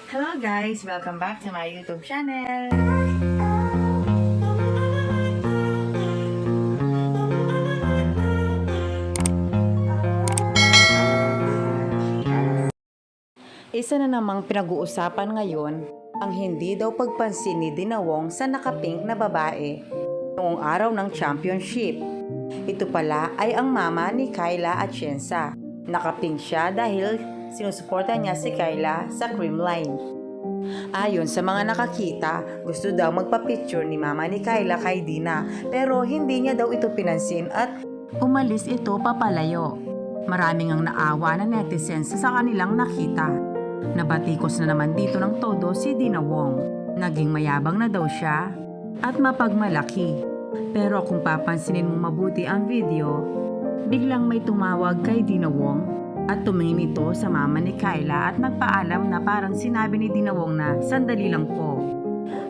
Hello guys! Welcome back to my YouTube channel! Isa na namang pinag-uusapan ngayon ang hindi daw pagpansin ni Dinawong sa nakapink na babae noong araw ng championship. Ito pala ay ang mama ni Kyla Atienza. Nakapink siya dahil sinusuporta niya si Kyla sa creamline. Ayon sa mga nakakita, gusto daw magpa-picture ni mama ni Kyla kay Dina pero hindi niya daw ito pinansin at umalis ito papalayo. Maraming ang naawa na netizens sa kanilang nakita. Nabatikos na naman dito ng todo si Dina Wong. Naging mayabang na daw siya at mapagmalaki. Pero kung papansinin mo mabuti ang video, biglang may tumawag kay Dina Wong at tumingin ito sa mama ni Kyla at nagpaalam na parang sinabi ni Dina Wong na sandali lang po.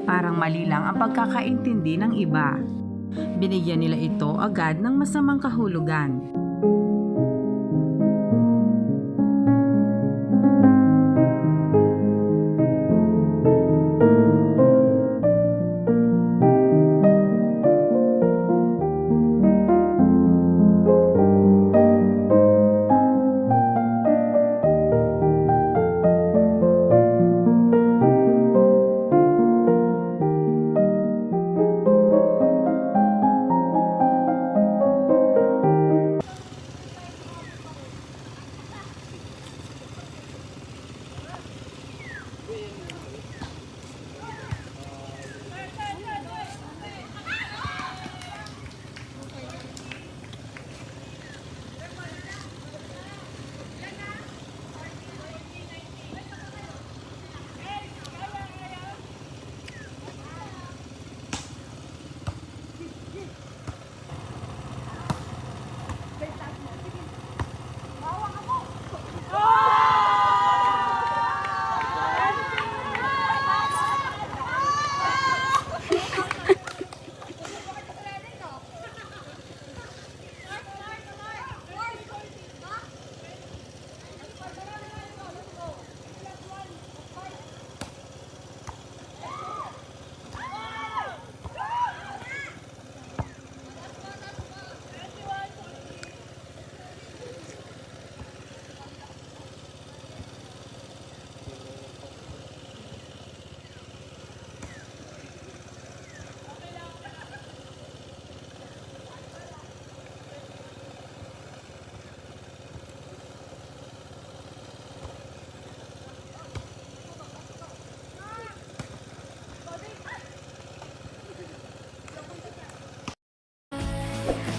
Parang mali lang ang pagkakaintindi ng iba. Binigyan nila ito agad ng masamang kahulugan.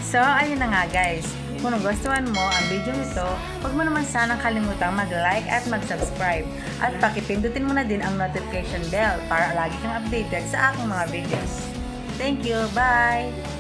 So, ayun na nga guys. Kung nagustuhan mo ang video nito, huwag mo naman sanang kalimutang mag-like at mag-subscribe. At pakipindutin mo na din ang notification bell para lagi kang updated sa aking mga videos. Thank you! Bye!